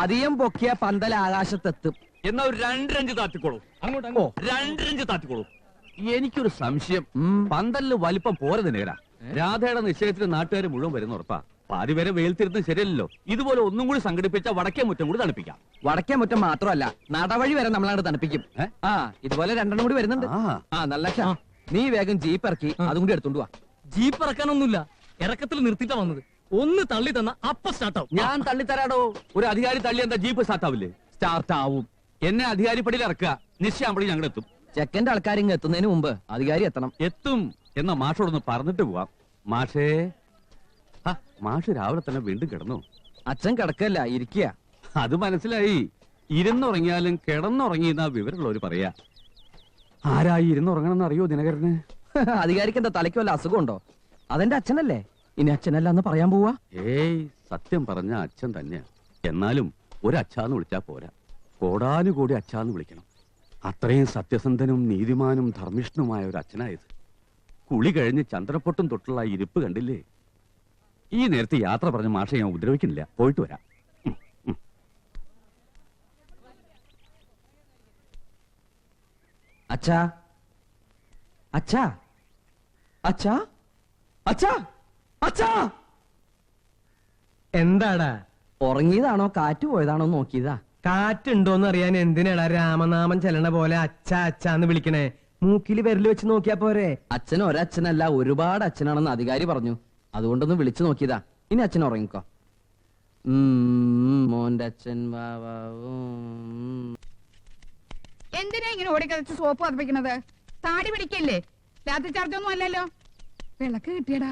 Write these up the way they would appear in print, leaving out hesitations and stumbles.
അധികം പൊക്കിയ പന്തൽ ആകാശത്തെത്തും. എന്നാ ഒരു 2 ഇഞ്ച് താത്തിക്കോളൂ. അങ്ങോട്ട് 2 ഇഞ്ച് താത്തിക്കോളൂ. എനിക്കൊരു സംശയം. പന്തലിന് വലിപ്പം പോരെ നേരാ. രാധയുടെ നിശ്ചയത്തിന് നാട്ടുകാർ മുഴുവൻ വരുന്ന ഉറപ്പാ. പാതി വരെ വെയിൽത്തിരുന്നത് ശരിയല്ലല്ലോ. ഇതുപോലെ ഒന്നും കൂടി സംഘടിപ്പിച്ച വടക്കേ മുറ്റം കൂടി തണുപ്പിക്കാം. വടക്കേ മുറ്റം മാത്രമല്ല, നടവഴി വരെ നമ്മളങ്ങോട്ട് തണുപ്പിക്കും. ഇതുപോലെ 2 കൂടി വരുന്നുണ്ട്. നല്ല നീ വേഗം ജീപ്പ് ഇറക്കി അതും കൂടി എടുത്തോണ്ട് വാ. ജീപ്പ് ഇറക്കാനൊന്നുമില്ല, ഇറക്കത്തിൽ നിർത്തിയിട്ടാ വന്നത്. ഒന്ന് തള്ളി തന്ന അപ്പ സ്റ്റാർട്ടാവും. ഞാൻ തള്ളിത്തരാടോ. ഒരു അധികാരി തള്ളി എന്താ ജീപ്പ് സ്റ്റാർട്ടാവില്ലേ? സ്റ്റാർട്ട് ആവും. എന്നെ അധികാരിപ്പടിയിൽ ഇറക്കുക. നിശ്ചയാമ്പടി ഞങ്ങൾ എത്തും. ചെക്കന്റെ ആൾക്കാർ ഇങ്ങ് എത്തുന്നതിന് മുമ്പ് അധികാരി എത്തണം. എത്തും എന്നാ മാഷോടൊന്ന് പറഞ്ഞിട്ട് പോവാം. മാഷേ, മാഷ് രാവിലെ തന്നെ വീണ്ടും കിടന്നു. അച്ഛൻ കിടക്കല്ല, ഇരിക്കുക. അത് മനസ്സിലായി. ഇരുന്നുറങ്ങിയാലും കിടന്നുറങ്ങിയെന്നാ വിവരമുള്ളവര് പറയാ. ആരായി ഇരുന്നുറങ്ങണമെന്ന് അറിയോ ദിനകരന്? അധികാരിക്ക് എന്താ തലയ്ക്ക് വല്ല അസുഖമുണ്ടോ? അതെന്റെ അച്ഛനല്ലേ. ഇനി അച്ഛനല്ല എന്ന് പറയാൻ പോവാ? ഏയ്, സത്യം പറഞ്ഞ അച്ഛൻ തന്നെയാ. എന്നാലും ഒരു അച്ഛാന്ന് വിളിച്ചാ പോരാ, കോടാനുകൂടി അച്ഛാന്ന് വിളിക്കണം. അത്രയും സത്യസന്ധനും നീതിമാനും ധർമ്മിഷ്ണുമായ ഒരു അച്ഛനായത്. കുളി കഴിഞ്ഞ് ചന്ദ്രപ്പൊട്ടും തൊട്ടുള്ള ഇരിപ്പ് കണ്ടില്ലേ? ഈ നേരത്തെ യാത്ര പറഞ്ഞ മാഷെ ഞാൻ ഉപദ്രവിക്കുന്നില്ല. പോയിട്ട് വരാം. അച്ഛാ, അച്ഛാ, അച്ഛാ, അച്ഛാ, അച്ഛാ. എന്താടാ? ഉറങ്ങിയതാണോ കാറ്റ് പോയതാണോ നോക്കിയതാ. കാറ്റുണ്ടോന്ന് അറിയാൻ എന്തിനാടാ രാമനാമം ചെല്ലണ പോലെ അച്ഛാ അച്ഛാന്ന് വിളിക്കണേ? മൂക്കില് വിരല് വെച്ച് നോക്കിയാ പോരെ? അച്ഛൻ ഒരച്ഛനല്ല, ഒരുപാട് അച്ഛനാണെന്ന് അധികാരി പറഞ്ഞു. അതുകൊണ്ടൊന്ന് വിളിച്ചു നോക്കിയതാ. ഇനി അച്ഛൻ ഉറങ്ങിക്കോ. മോന്റെ അച്ഛൻ എന്തിനാ ഇങ്ങനെ ഓടിക്കതച്ച് സോപ്പ് പതിപ്പിക്കണത്? താടി പിടിക്കല്ലേ? രാത്രി ചാർജൊന്നും അല്ലല്ലോ. വിളക്ക് കിട്ടിയടാ.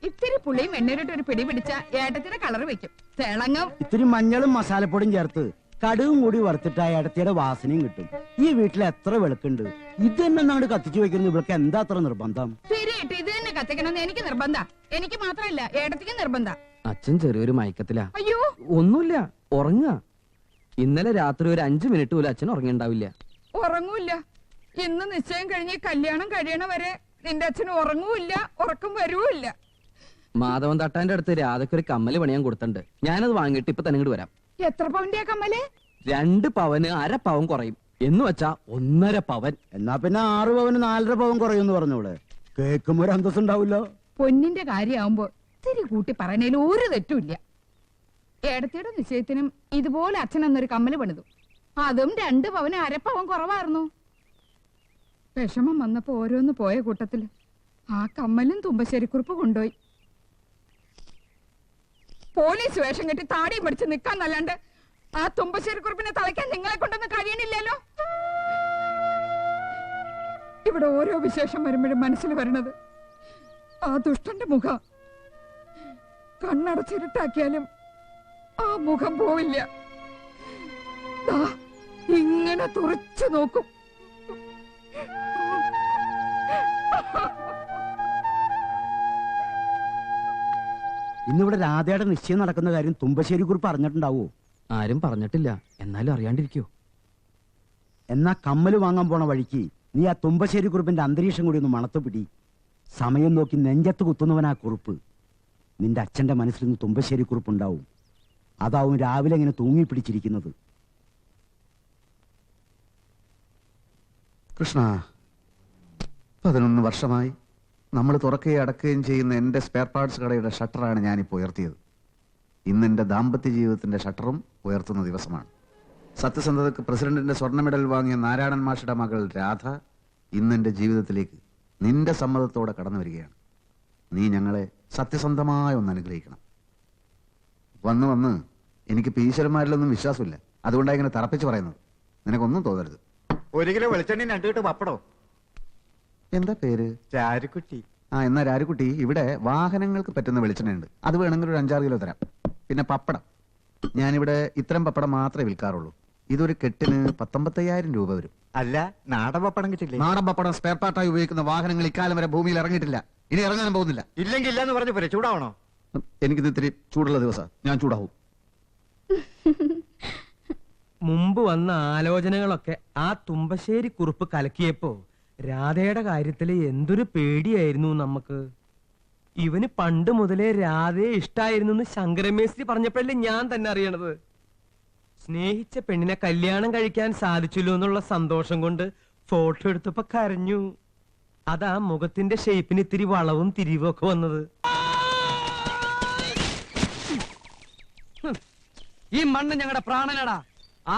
ഇത്തിരി പുളിയും എണ്ണയിലിട്ട് ഒരു പിടി പിടിച്ച ഏട്ടത്തിന്റെ കളർ വെക്കും. തിളങ്ങും. ഇത്തിരി മഞ്ഞളും മസാലപ്പൊടിയും ചേർത്ത് കടുകും കൂടി വറുത്തിട്ട് ആ ഏടത്തിയുടെ വാസനയും കിട്ടും. ഈ വീട്ടിൽ എത്ര വിളക്കുണ്ട്, ഇത് തന്നെ അങ്ങോട്ട് കത്തിച്ചു വെക്കുന്നത് ഇവൾക്ക് എന്താ അത്ര നിർബന്ധം? ശരിയായിട്ട് ഇത് തന്നെ കത്തിക്കണമെന്ന് എനിക്ക് നിർബന്ധ. എനിക്ക് മാത്രല്ല, ഏട്ടത്തിക്ക് നിർബന്ധ. അച്ഛൻ ചെറിയൊരു മയക്കത്തിലാ. അയ്യോ, ഒന്നുമില്ല, ഉറങ്ങാ. ഇന്നലെ രാത്രി ഒരു 5 മിനിറ്റ് പോലും അച്ഛൻ ഉറങ്ങിണ്ടാവില്ല. ഉറങ്ങൂല്ല. ഇന്ന് നിശ്ചയം കഴിഞ്ഞ് കല്യാണം കഴിയണ വരെ നിന്റെ അച്ഛൻ ഉറങ്ങൂല്ല, ഉറക്കം വരൂല്ല. മാധവൻ തട്ടാന്റെ അടുത്ത് രാധയ്ക്ക് ഒരു കമ്മല് പണിയാൻ കൊടുത്തിട്ടുണ്ട്. ഞാനത് വാങ്ങിയിട്ട് ഇപ്പൊ തന്നെ ഇങ്ങോട്ട് വരാം. എത്ര പവന്റെ കമ്മല്? 2 പവന് 1/2 പവൻ കുറയും എന്ന് വെച്ചാ 1.5 പവൻ. എന്നാ പിന്നെ 6 പവന് 4.5 പവൻ കുറയുമെന്ന് പറഞ്ഞോളെ. കേൾക്കുമ്പോ ഒരു അന്തസ് ഉണ്ടാവില്ലോ. പൊന്നിന്റെ കാര്യമാവുമ്പോ തിരി കൂട്ടി പറയണേലും ഒരു തെറ്റുമില്ല. ഏടത്തിയുടെ നിശ്ചയത്തിനും ഇതുപോലെ അച്ഛൻ എന്നൊരു കമ്മല് പണിതു. അതും 2 പവന് 1/2 പവൻ കുറവായിരുന്നു. വിഷമം വന്നപ്പോ ഓരോന്ന് പോയ കൂട്ടത്തില് ആ കമ്മലും തുമ്പശ്ശേരിക്കുറിപ്പ് കൊണ്ടുപോയി. പോലീസ് വേഷം കെട്ടി താടിയും പിടിച്ച് നിക്കാന്നല്ലാണ്ട് ആ തുമ്പശ്ശേരിക്കുറിപ്പിനെ തളയ്ക്കാൻ നിങ്ങളെ കൊണ്ടൊന്നും കഴിയണില്ലല്ലോ. ഇവിടെ ഓരോ വിശേഷം വരുമ്പോഴും മനസ്സിൽ വരണത് ആ ദുഷ്ടന്റെ മുഖം. കണ്ണടച്ചിരുട്ടാക്കിയാലും ആ മുഖം പോവില്ല. ഇങ്ങനെ തുറച്ചു നോക്കും. ഇന്നിവിടെ രാധയുടെ നിശ്ചയം നടക്കുന്ന കാര്യം തുമ്പശ്ശേരി കുറിപ്പ് അറിഞ്ഞിട്ടുണ്ടാവോ? ആരും പറഞ്ഞിട്ടില്ല, എന്നാലും അറിയാണ്ടിരിക്കോ? എന്നാ കമ്മല് വാങ്ങാൻ പോണ വഴിക്ക് നീ ആ തുമ്പശ്ശേരി കുറിപ്പിന്റെ അന്തരീക്ഷം കൂടി ഒന്ന് മണത്തു പിടി. സമയം നോക്കി നെഞ്ചത്ത് കുത്തുന്നവനാ കുറിപ്പ്. നിന്റെ അച്ഛന്റെ മനസ്സിൽ നിന്ന് തുമ്പശ്ശേരി കുറിപ്പുണ്ടാവും. അതാവും രാവിലെ ഇങ്ങനെ തൂങ്ങി പിടിച്ചിരിക്കുന്നത്. കൃഷ്ണ, 11 വർഷമായി നമ്മൾ തുറക്കുകയും അടക്കുകയും ചെയ്യുന്ന എൻ്റെ സ്പെയർ പാർട്സ് കടയുടെ ഷട്ടറാണ് ഞാനിപ്പോൾ ഉയർത്തിയത്. ഇന്ന് എൻ്റെ ദാമ്പത്യ ജീവിതത്തിൻ്റെ ഷട്ടറും ഉയർത്തുന്ന ദിവസമാണ്. സത്യസന്ധതയ്ക്ക് പ്രസിഡന്റിന്റെ സ്വർണ്ണ മെഡൽ വാങ്ങിയ നാരായണൻ മാഷിയുടെ മകൾ രാധ ഇന്ന് എൻ്റെ ജീവിതത്തിലേക്ക് നിന്റെ സമ്മതത്തോടെ കടന്നു വരികയാണ്. നീ ഞങ്ങളെ സത്യസന്ധമായി ഒന്ന് അനുഗ്രഹിക്കണം. വന്ന് വന്ന് എനിക്ക് ഈശ്വരന്മാരിലൊന്നും വിശ്വാസമില്ല. അതുകൊണ്ടാണ് ഇങ്ങനെ തറപ്പിച്ച് പറയുന്നത്. നിനക്കൊന്നും തോന്നരുത്. 1 കിലോ വെളിച്ചെണ്ണ 2 കിട്ട് പപ്പടോ. എന്താ പേര്? ചാരുക്കുട്ടി. എന്നാ രാരുക്കുട്ടി, ഇവിടെ വാഹനങ്ങൾക്ക് പറ്റുന്ന വെളിച്ചെണ്ണയുണ്ട്. അത് വേണമെങ്കിൽ ഒരു 5-6 കിലോ തരാം. പിന്നെ പപ്പടം, ഞാനിവിടെ ഇത്തരം പപ്പടം മാത്രമേ വിൽക്കാറുള്ളൂ. ഇതൊരു കെട്ടിന് 19,000 രൂപ വരും. അല്ല, നാടൻ പപ്പടം കിട്ടില്ലേ? നാടൻ പപ്പടം സ്പെയർ പാർട്ടായി ഉപയോഗിക്കുന്ന വാഹനങ്ങൾ ഇക്കാലം വരെ ഭൂമിയിൽ ഇറങ്ങിയിട്ടില്ല. ഇനി ഇറങ്ങാനും പോകുന്നില്ല. ഇല്ലെങ്കിൽ ഇല്ലാന്ന് പറഞ്ഞു പോരെ. ചൂടാവണോ? എനിക്കിത് ഇത്തിരി ചൂടുള്ള ദിവസം, ഞാൻ ചൂടാവും. മുമ്പ് വന്ന ആലോചനകളൊക്കെ ആ തുമ്പശ്ശേരി കുറിപ്പ് കലക്കിയപ്പോ രാധയുടെ കാര്യത്തില് എന്തൊരു പേടിയായിരുന്നു നമുക്ക്. ഇവന് പണ്ട് മുതലേ രാധയെ ഇഷ്ടായിരുന്നു ശങ്കരമേശ്വരി പറഞ്ഞപ്പോഴല്ലേ ഞാൻ തന്നെ അറിയണത്. സ്നേഹിച്ച പെണ്ണിനെ കല്യാണം കഴിക്കാൻ സാധിച്ചല്ലോ എന്നുള്ള സന്തോഷം കൊണ്ട് ഫോട്ടോ എടുത്തപ്പോ കരഞ്ഞു. അതാ മുഖത്തിന്റെ ഷേപ്പിന് ഇത്തിരി വളവും തിരിവും ഒക്കെ വന്നത്. ഈ മണ്ണ് ഞങ്ങളുടെ പ്രാണനടാ.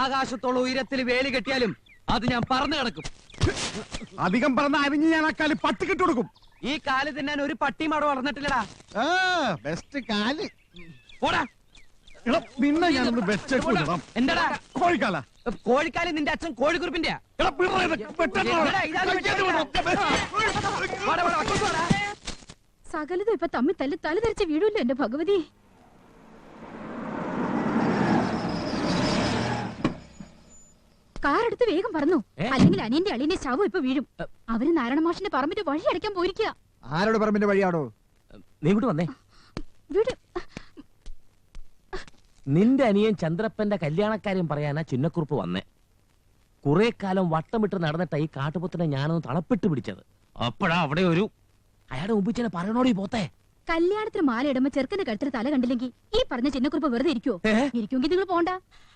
ആകാശത്തോളം ഉയരത്തിൽ വേലി കെട്ടിയാലും അത് ഞാൻ പറന്നു കിടക്കും. അധികം പറഞ്ഞ അരിഞ്ഞ് ഞാൻ ആ കാല് പട്ടിക്കിട്ട് കൊടുക്കും. ഈ കാല് തിന്നാൻ ഒരു പട്ടിയും അവിടെ വളർന്നിട്ടില്ലടാ. ബെസ്റ്റ് കാല്. പോടാ. എടാ, നിന്നെ ഞാനൊന്ന് വെച്ചേക്കൂടാം. എന്താടാ കോഴിക്കാല. കോഴിക്കാല് നിന്റെ അച്ഛൻ കോഴിക്കുറിപ്പിന്റെ. എടാ, പിള്ളേരെ ഇതൊക്കെ വെട്ടേണ്ടതാ. സകലതും ഇപ്പൊ തമ്മിൽ തല്ലി തല ധരിച്ച് വീഴൂല്ലോ എന്റെ ഭഗവതി. കാറെടുത്ത് വേഗം പറന്നു, അല്ലെങ്കിൽ അനിയന്റെ അളിയന്റെ ശവം ഇപ്പൊ വീഴും. അവര് നാരായണ മാഷിന്റെ പറമ്പിന്റെ വഴി അടയ്ക്കാൻ പോയിരിക്കുക. ആരോട് പറമ്പിന്റെ വഴിയാണോ? നീ ഇങ്ങോട്ട് വന്നേ. വീട് നിന്റെ അനിയൻ ചന്ദ്രപ്പന്റെ കല്യാണക്കാര്യം പറയാനാ ചിന്നക്കുറുപ്പ് വന്നേ. കുറെ കാലം വട്ടമിട്ട് നടന്നിട്ട ഈ കാട്ടുപൊത്തിനെ ഞാനൊന്ന് തളപ്പിട്ട് പിടിച്ചത്. അപ്പോഴാ അവിടെ ഒരു അയാളുടെ മുമ്പിച്ചനെ പറയണോടി പോത്തെ. കല്യാണത്തിന് മാല ഇടുമ്പോ ചെറുക്കന്റെ കഴുത്തിന് തല കണ്ടില്ലെങ്കിൽ ഈ പറഞ്ഞ ചിന്നക്കുറിപ്പ് വെറുതെ ഇരിക്കുവോ? ഇരിക്കുമെങ്കിൽ നിങ്ങൾ പോണ്ട.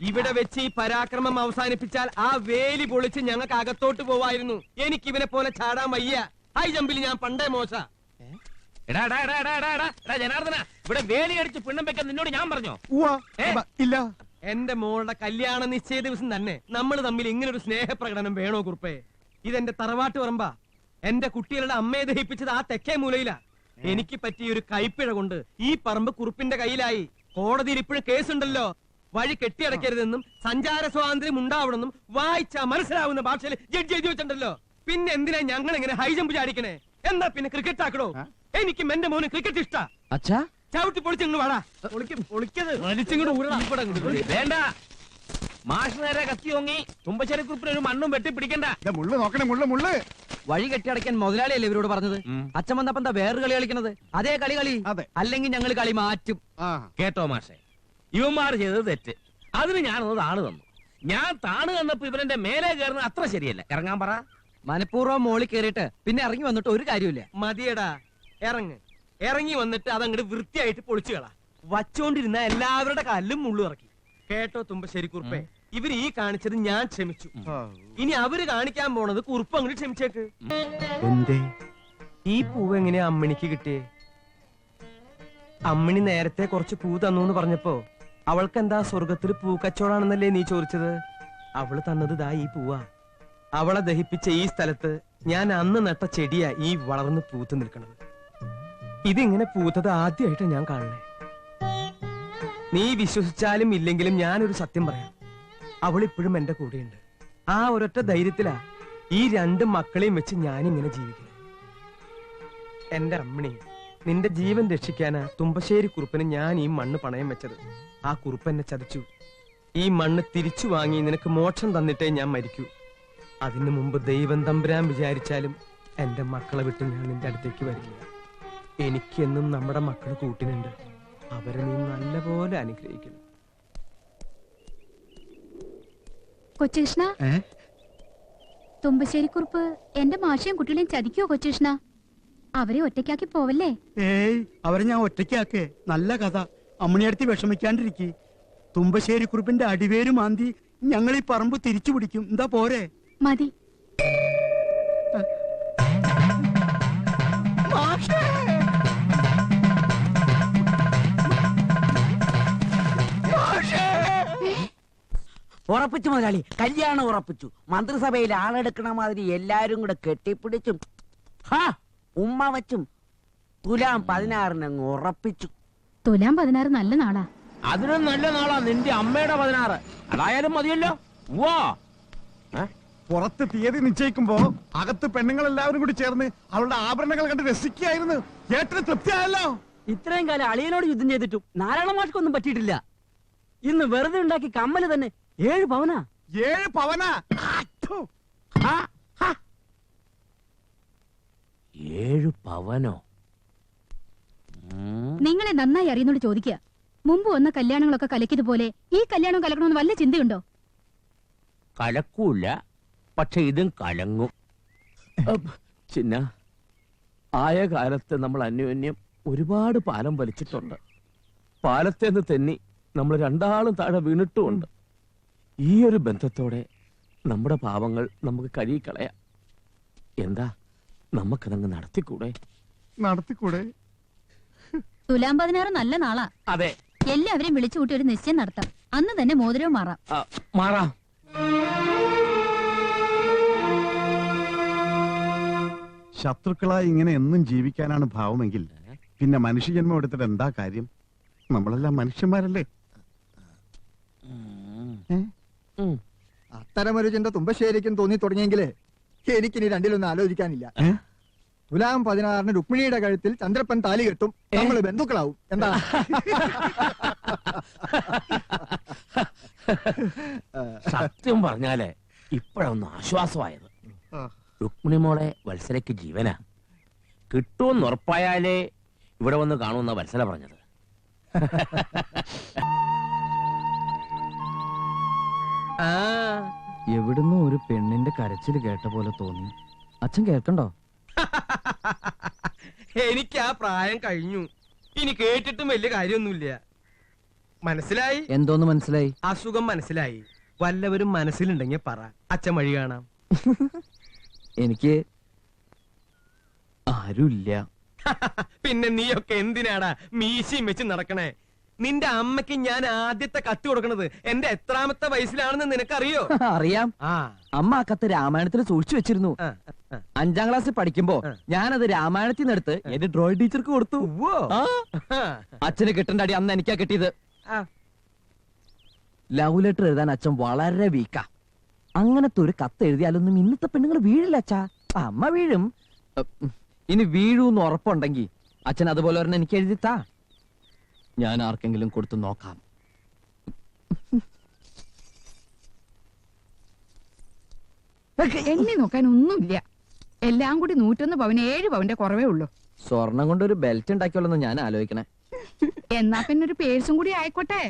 ഇവിടെ വെച്ച് ഈ പരാക്രമം അവസാനിപ്പിച്ചാൽ ആ വേലി പൊളിച്ച് ഞങ്ങൾക്ക് അകത്തോട്ട് പോവായിരുന്നു. എനിക്ക് ഇവനെ പോലെ ചാടാൻ വയ്യ. ഹൈ ജമ്പിൽ ഞാൻ പണ്ടേ മോശ. ജനാർദ്ദന, ഇവിടെ വേലി അടിച്ച് പിണ്ണം വെക്കാൻ നിന്നോട് ഞാൻ പറഞ്ഞോ? ഇല്ല. എന്റെ മോളുടെ കല്യാണ നിശ്ചയ ദിവസം തന്നെ നമ്മൾ തമ്മിൽ ഇങ്ങനെ ഒരു സ്നേഹപ്രകടനം വേണോ കുറുപ്പേ? ഇതെന്റെ തറവാട്ട് പറമ്പാ. എന്റെ കുട്ടികളുടെ അമ്മയെ ദഹിപ്പിച്ചത് ആ തെക്കേ മൂലയിലാ. എനിക്ക് പറ്റിയ ഒരു കൈപ്പിഴ കൊണ്ട് ഈ പറമ്പ് കുറുപ്പിന്റെ കയ്യിലായി. കോടതിയിൽ ഇപ്പോഴും കേസുണ്ടല്ലോ. വഴി കെട്ടിയടക്കരുതെന്നും സഞ്ചാര സ്വാതന്ത്ര്യം ഉണ്ടാവണമെന്നും വായിച്ചാ മനസ്സിലാവുന്ന ഭാഷയിൽ ജഡ്ജി എഴുതി വെച്ചിട്ടുണ്ടല്ലോ. പിന്നെ എന്തിനാ ഞങ്ങൾ എങ്ങനെ ഹൈ ജമ്പ് ചാടിക്കണേ? എന്നാ പിന്നെ ക്രിക്കറ്റ് ആക്കണോ? എനിക്കും എന്റെ മോന് ക്രിക്കറ്റ് ഇഷ്ടാ. അച്ഛാ ചവിട്ടി പൊളിച്ചിങ്ങോട്ട് വാടാ. വേണ്ട, മാഷ് നേരെ കത്തി ഓങ്ങി തുമ്പശ്ശേരി കുറിപ്പിന് ഒരു മണ്ണും വെട്ടി പിടിക്കണ്ട. മുള്ളു നോക്കണേ, മുള്ളു. വഴി കെട്ടിയടയ്ക്കാൻ മുതലാളിയല്ലേ ഇവരോട് പറഞ്ഞത്? അച്ഛൻ വന്നപ്പോ എന്താ വേറൊരു കളി കളിക്കണത്? അതേ കളി. അതെ. അല്ലെങ്കിൽ ഞങ്ങൾ കളി മാറ്റും. കേട്ടോ മാഷെ, ഇവന്മാർ ചെയ്തത് തെറ്റ്. അതിന് ഞാനൊന്ന് താണ് തന്നു. ഞാൻ താണ് തന്നപ്പോ ഇവരെന്റെ മേലെ കയറുന്നത് അത്ര ശരിയല്ല. ഇറങ്ങാൻ പറ. മനഃപൂർവ്വം മോളിൽ കയറിയിട്ട് പിന്നെ ഇറങ്ങി വന്നിട്ട് ഒരു കാര്യമില്ല. മതിയടാ, ഇറങ്ങി വന്നിട്ട് അതങ്ങോട്ട് വൃത്തിയായിട്ട് പൊളിച്ചു കളാ. വച്ചോണ്ടിരുന്ന എല്ലാവരുടെ കാലിലും മുള്ളു ഇറക്കി. കേട്ടോ തുമ്പശ്ശേരി കുറുപ്പേ, ഇവര് ഈ കാണിച്ചത് ഞാൻ ക്ഷമിച്ചു. ഇനി അവര് കാണിക്കാൻ പോണത് കുറുപ്പ് അങ്ങോട്ട് ക്ഷമിച്ചേക്ക്. എന്തേ ഈ പൂവ് എങ്ങനെയാ അമ്മിണിക്ക് കിട്ടിയേ? അമ്മിണി നേരത്തെ കുറച്ച് പൂ തന്നു പറഞ്ഞപ്പോ അവൾക്ക് എന്താ സ്വർഗത്തിൽ പൂ കച്ചവടാണെന്നല്ലേ നീ ചോദിച്ചത്? അവള് തന്നത് ദാ ഈ പൂവാ. അവളെ ദഹിപ്പിച്ച ഈ സ്ഥലത്ത് ഞാൻ അന്ന് നട്ട ചെടിയാ ഈ വളർന്ന് പൂത്ത് നിൽക്കണത്. ഇതിങ്ങനെ പൂത്തത് ആദ്യമായിട്ട് ഞാൻ കാണണേ. നീ വിശ്വസിച്ചാലും ഇല്ലെങ്കിലും ഞാനൊരു സത്യം പറയാം. അവൾ ഇപ്പോഴും എന്റെ കൂടെയുണ്ട്. ആ ഒരൊറ്റ ധൈര്യത്തിലാ ഈ രണ്ട് മക്കളെയും വെച്ച് ഞാനിങ്ങനെ ജീവിക്കുന്നത്. എന്റെ അമ്മിണി, നിന്റെ ജീവൻ രക്ഷിക്കാനാ തുമ്പശ്ശേരി കുറുപ്പിന് ഞാൻ ഈ മണ്ണ് പണയം വെച്ചത്. ആ കുറുപ്പ് എന്നെ ചതിച്ചു. ഈ മണ്ണ് തിരിച്ചു വാങ്ങി നിനക്ക് മോക്ഷം തന്നിട്ടേ ഞാൻ മരിക്കൂ. അതിനു മുമ്പ് ദൈവം തമ്പുരാൻ വിചാരിച്ചാലും എന്റെ മക്കളെ വിട്ട് ഞാൻ നിന്റെ അടുത്തേക്ക് വരില്ല. എനിക്കെന്നും നമ്മുടെ മക്കൾ കൂട്ടിനുണ്ട്. അവരെ നീ നല്ലപോലെ അനുഗ്രഹിക്കണം. കൊച്ചുകൃഷ്ണ, തുമ്പശ്ശേരിക്കുറുപ്പ് എന്റെ മാഷയും കുട്ടികളെയും ചതിക്കോ കൊച്ചുകൃഷ്ണ? അവരെ ഒറ്റയ്ക്കാക്കി പോവല്ലേ? അവരെ ഞാൻ ഒറ്റയ്ക്കാക്കേ? നല്ല കഥ. അമ്മണിയടുത്ത് വിഷമിക്കാണ്ടിരിക്കി. തുമ്പശ്ശേരി കുറുപ്പിന്റെ അടിവേര് മാന്തി ഞങ്ങൾ ഈ പറമ്പ് തിരിച്ചു പിടിക്കും. എന്താ പോരെ? മതി. ഉറപ്പിച്ചു മുതലാളി, കല്യാണം ഉറപ്പിച്ചു. മന്ത്രിസഭയിൽ ആളെടുക്കണ മാതിരി എല്ലാരും കൂടെ കെട്ടിപ്പിടിച്ചും ഉമ്മ വച്ചും തുലാം 16 അങ്ങ് ഉറപ്പിച്ചു. തുലാം 16 നല്ല നാളാ. അതിനും നല്ല നാളാ നിന്റെ അമ്മയുടെ 16. അതായാലും മതിയല്ലോ. വാ, പുറത്ത് തീയതി നിശ്ചയിക്കുമ്പോ അകത്ത് പെണ്ണുങ്ങൾ എല്ലാവരും കൂടി ചേർന്ന് അവളുടെ ആഭരണങ്ങൾ കണ്ട് രസിക്കുകയായിരുന്നു. ഏട്ടന് തൃപ്തിയായല്ലോ. ഇത്രയും കാലം അളിയനോട് യുദ്ധം ചെയ്തിട്ടും നാരായണ മാഷ്ക്കൊന്നും പറ്റിയിട്ടില്ല. ഇന്ന് വെറുതെ ഉണ്ടാക്കി കമ്മല് തന്നെ 7 പവനാ. 7 പവനാ? 7 പവനോ? നിങ്ങളെ നന്നായി അറിയുന്നോട് ചോദിക്കുക. മുമ്പ് വന്ന കല്യാണങ്ങളൊക്കെ കലക്കിയതുപോലെ ഈ കല്യാണം കലക്കണമെന്ന് വല്ല ചിന്തയുണ്ടോ? കലക്കൂല, പക്ഷെ ഇതും കലങ്ങും. ചിന്ന, ആയ കാലത്ത് നമ്മൾ അന്യോന്യം ഒരുപാട് പാലം വലിച്ചിട്ടുണ്ട്. പാലത്തേന്ന് തെന്നി നമ്മൾ രണ്ടാളും താഴെ വീണിട്ടുമുണ്ട്. ഈ ഒരു ബന്ധത്തോടെ നമ്മുടെ പാവങ്ങൾ നമുക്ക് കഴുകിക്കളയാം. എന്താ, നമുക്കതങ്ങ് നടത്തിക്കൂടെ? നടത്തിക്കൂടെ? തുലാം 16 നല്ല നാളാ. അതെ, എല്ലാവരെയും വിളിച്ചു കൂട്ടി ഒരു നിശ്ചയം നടത്താം. അന്ന് തന്നെ മോതിരവും മാറാം. മാറാം. ശത്രുക്കളായി ഇങ്ങനെ എന്നും ജീവിക്കാനാണ് ഭാവമെങ്കിൽ പിന്നെ മനുഷ്യജന്മം എടുത്തിട്ട് എന്താ കാര്യം? നമ്മളെല്ലാം മനുഷ്യന്മാരല്ലേ? അത്തരമൊരു ചിന്ത തുമ്പശ്ശേരിക്കും തോന്നി തുടങ്ങിയെങ്കിലേ എനിക്കിനി രണ്ടിലൊന്നും ആലോചിക്കാനില്ല. തുലാം 16 രുക്മിണിയുടെ കഴുത്തിൽ ചന്ദ്രപ്പൻ താലി കെട്ടും, നമ്മൾ ബന്ധുക്കളാവും. എന്താ? സത്യം പറഞ്ഞാലേ ഇപ്പോഴൊന്ന് ആശ്വാസമായത്. രുക്മിണി മോളെ വത്സലയ്ക്ക് ജീവനാ. കിട്ടുമെന്ന് ഉറപ്പായാലേ ഇവിടെ വന്ന് കാണുമെന്ന വത്സല പറഞ്ഞത്. എവിടുന്ന് ഒരു പെണ്ണിന്റെ കരച്ചിൽ കേട്ട പോലെ തോന്നി. അച്ഛൻ കേൾക്കണ്ടോ? എനിക്ക് ആ പ്രായം കഴിഞ്ഞു. ഇനി കേട്ടിട്ടും വലിയ കാര്യമൊന്നുമില്ല. മനസ്സിലായി? എന്തോന്ന് മനസ്സിലായി? അസുഖം മനസ്സിലായി. വല്ലവരും മനസ്സിലുണ്ടെങ്കിൽ പറ, അച്ഛൻ വഴി കാണാം. എനിക്ക് ആരുമില്ല. പിന്നെ നീയൊക്കെ എന്തിനാടാ മീശയും വെച്ച് നടക്കണേ? നിന്റെ അമ്മയ്ക്ക് ഞാൻ ആദ്യത്തെ കത്ത് കൊടുക്കണത് എന്റെ എത്രാമത്തെ വയസ്സിലാണെന്ന് നിനക്കറിയോ? അറിയാം. അമ്മ ആ കത്ത് രാമായണത്തിൽ സൂക്ഷിച്ചു വെച്ചിരുന്നു. 5ാം ക്ലാസ്സിൽ പഠിക്കുമ്പോ ഞാനത് രാമായണത്തിൽ നിന്ന് എടുത്ത് എന്റെ ഡ്രോയിങ് ടീച്ചർക്ക് കൊടുത്തു. അച്ഛന് കിട്ടേണ്ട അടി അന്ന് എനിക്കാ കിട്ടിയത്. ലവ് ലെറ്റർ എഴുതാൻ അച്ഛൻ വളരെ വീക്കാ. അങ്ങനത്തെ ഒരു കത്ത് എഴുതിയാലൊന്നും ഇന്നത്തെ പെണ്ണുങ്ങൾ വീഴില്ല അച്ഛാ. അമ്മ വീഴും. ഇനി വീഴൂന്ന് ഉറപ്പുണ്ടെങ്കിൽ അച്ഛൻ അതുപോലെ ഒരെണ്ണം എനിക്ക് എഴുതിത്താ. ഞാൻ ആർക്കെങ്കിലും കൊടുത്തു നോക്കാം. എണ്ണി നോക്കാൻ ഒന്നുമില്ല. എല്ലാം കൂടി 101 പവന് 7 പവന്റെ കുറവേ ഉള്ളൂ. സ്വർണം കൊണ്ടൊരു ബെൽറ്റ് ഉണ്ടാക്കിയോളെന്ന് ഞാൻ ആലോചിക്കണേ. എന്നാ പിന്നെ ഒരു പേഴ്സും കൂടി ആയിക്കോട്ടെ.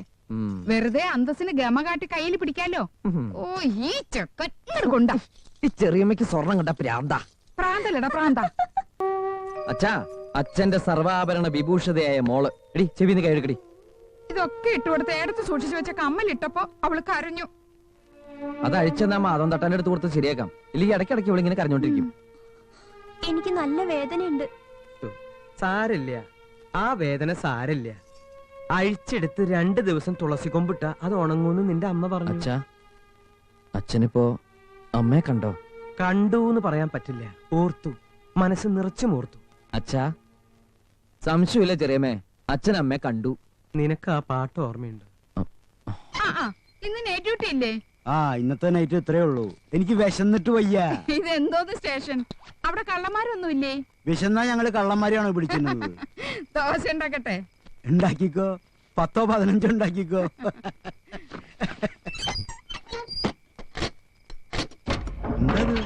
വെറുതെ അന്തസ്സിന് ഗമ കാട്ടി കയ്യിൽ പിടിക്കാലോ. ഓ, ഈ ചെക്കൻ കൊണ്ടാ. ഈ ചെറിയമ്മയ്ക്ക് സ്വർണം കണ്ട പ്രാന്താ. പ്രാന്തല്ലടാ, പ്രാന്ത. അച്ഛാ, അച്ഛന്റെ സർവാഭരണ വിഭൂഷതയായ മോള് എടി ചെവിന്ന് കഴുകടി. ഇതൊക്കെ ഇട്ടുകൊടുത്ത് എടുത്ത് സൂക്ഷിച്ചു വെച്ച കമ്മലിട്ടപ്പോ അവള് കരഞ്ഞു. അത് അഴിച്ചെന്നാ മാധവൻ തട്ടാന്റെ അടുത്ത് കൊടുത്ത് ശരിയാക്കാം. ഇല്ലെങ്കിൽ ഇടയ്ക്കിടയ്ക്ക് ഇവളിങ്ങനെ കരഞ്ഞോണ്ടിരിക്കും. എനിക്ക് നല്ല വേദനയുണ്ട്. സാരില്ല, ആ വേദന സാരില്ല. അഴിച്ചെടുത്ത് 2 ദിവസം തുളസി കൊമ്പിട്ട അത് ഉണങ്ങൂന്ന് നിന്റെ അമ്മ പറഞ്ഞു. അച്ഛാ, അച്ഛനിപ്പോ അമ്മയെ കണ്ടോ? കണ്ടൂന്ന് പറയാൻ പറ്റില്ല. ഓർത്തു, മനസ്സ് നിറച്ചും ഓർത്തു. അച്ഛാ, സംശയമില്ല ചെറിയമ്മേ, അച്ഛൻ അമ്മയെ കണ്ടു. നിനക്ക് ആ പാട്ട് ഓർമ്മയുണ്ട്? ഇന്ന് നൈറ്റ് ഡ്യൂട്ടി ഇല്ലേ? ഇന്നത്തെ നൈറ്റ് ഇത്രേ ഉള്ളൂ. എനിക്ക് വിശന്നിട്ട് വയ്യ. ഇതെന്തോന്ന് സ്റ്റേഷൻ? അവിടെ കള്ളന്മാരൊന്നുമില്ലേ? വിശന്നാ ഞങ്ങള് കള്ളന്മാരെയാണോ പിടിക്കുന്നത്? ദോശ ഉണ്ടാക്കട്ടെ? ഉണ്ടാക്കിക്കോ, 10 15 ഉണ്ടാക്കിക്കോ. എന്തത്?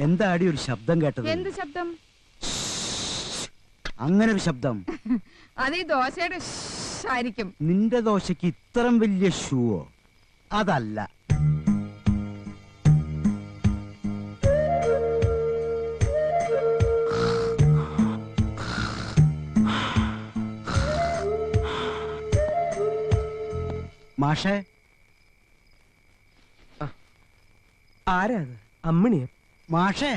എന്താടി ഒരു ശബ്ദം കേട്ടത്? എന്ത് ശബ്ദം? അങ്ങനെ ഒരു ശബ്ദം. അത് ഈ ദോശയുടെ ആയിരിക്കും. നിന്റെ ദോശക്ക് ഇത്രയും വലിയ ഷൂവോ? അതല്ല. മാഷേ, ആരാ? അമ്മിണിയ? മാഷേ,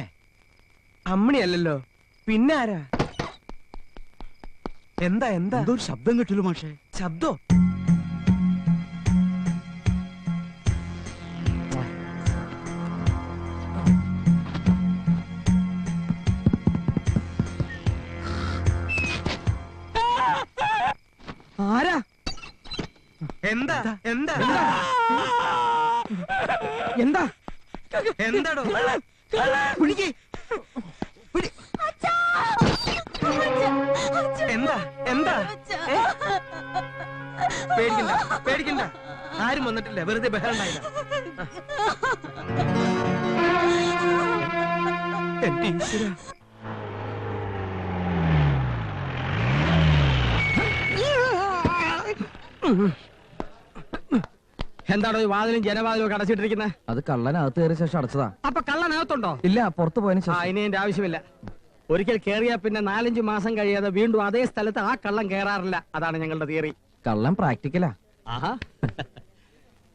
അമ്മിണിയല്ലല്ലോ, പിന്നെ ആരാ? എന്താ എന്താ? എന്തോ ഒരു ശബ്ദം കേട്ടില്ല മാഷേ. ശബ്ദോ? ആരാ? എന്താ എന്താ എന്താ എന്താടോ? എന്താ എന്താ? പേടിക്കണ്ട പേടിക്കണ്ട, ആരും വന്നിട്ടില്ല, വെറുതെ ബഹളം ഉണ്ടായില്ല. എന്റെ ഈശ്വര, എന്താണോ ഈ വാതിലും ജനവാതിലും ഒക്കെ അടച്ചിട്ടിരിക്കുന്നത്? അത് കള്ളനകത്ത് കയറിയ ശേഷം അടച്ചതാ. അപ്പൊ കള്ളനകത്തുണ്ടോ? ഇല്ല, പുറത്തു പോയതിനു ആ, ശേഷം. ഇനി എന്റെ ആവശ്യമില്ല. ഒരിക്കൽ കേറിയാ പിന്നെ 4-5 മാസം കഴിയാതെ വീണ്ടും അതേ സ്ഥലത്ത് ആ കള്ളം കേറാറില്ല. അതാണ് ഞങ്ങളുടെ തിയറി. കള്ളൻ പ്രാക്ടിക്കലാ. ആഹാ.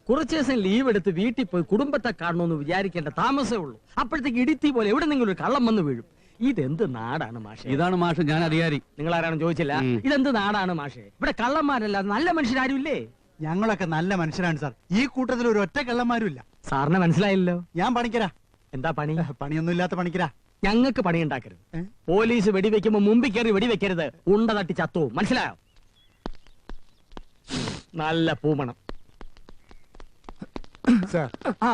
കുറച്ചു ദിവസം ലീവ് എടുത്ത് വീട്ടിൽ പോയി കുടുംബത്തെ കാണണമെന്ന് വിചാരിക്കേണ്ട താമസമേ ഉള്ളൂ. അപ്പോഴത്തേക്ക് ഇടിത്തി പോലെ എവിടെ നിങ്ങൾ ഒരു കള്ളം വന്ന് വീഴും. ഇതെന്ത് നാടാണ് മാഷേ? ഇതാണ് മാഷ്, ഞാൻ അധികാരി. നിങ്ങൾ ആരാണെന്ന് ചോദിച്ചില്ല. ഇതെന്ത് നാടാണ് മാഷേ? ഇവിടെ കള്ളന്മാരല്ല നല്ല മനുഷ്യരാരും ഇല്ലേ? ഞങ്ങളൊക്കെ നല്ല മനുഷ്യരാണ് സാർ. ഈ കൂട്ടത്തിൽ ഒരു ഒറ്റ കള്ളന്മാരും ഇല്ല. സാറിന് മനസ്സിലായില്ലോ. ഞാൻ പണിക്കരാ. എന്താ പണി? പണിയൊന്നും ഇല്ലാത്ത പണിക്കരാ. ഞങ്ങൾക്ക് പണി ഉണ്ടാക്കരുത്. പോലീസ് വെടിവെക്കുമ്പോ മുമ്പിൽ കയറി വെടിവെക്കരുത്. ഉണ്ട തട്ടി ചത്തു. മനസ്സിലായോ? നല്ല പൂമണം. ആ,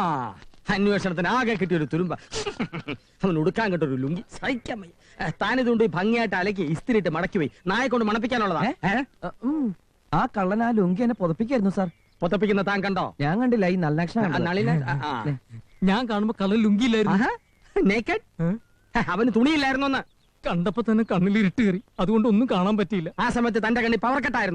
അന്വേഷണത്തിന് ആകെ കിട്ടിയൊരു തുരുമ്പ. അവൻ ഉടുക്കാൻ കിട്ടൊരു ലുങ്കി സഹിക്കാൻ വയ്യ. താനിതുകൊണ്ട് ഭംഗിയായിട്ട് അലക്കി ഇസ്തിരിട്ട് മടക്കി പോയി നായെ കൊണ്ട് മണപ്പിക്കാനുള്ളതാ. ആ കള്ളൻ ആ ലുങ്കി എന്നെ പുതപ്പിക്കായിരുന്നു സാർ. പുതപ്പിക്കുന്ന താൻ കണ്ടോ? ഞാൻ കണ്ടില്ല. ഈ നളിന ഞാൻ കാണുമ്പോ കള്ളൻ ലുങ്കിയില്ലായിരുന്നു. അവന് തുണിയില്ലായിരുന്നു. കണ്ടപ്പോ തന്നെ കണ്ണിൽ ഇരുട്ട് കയറി. അതുകൊണ്ട് ഒന്നും കാണാൻ പറ്റിയില്ല. ആ സമയത്ത് തന്റെ കണ്ണി പവർ കട്ടായിരുന്നോ?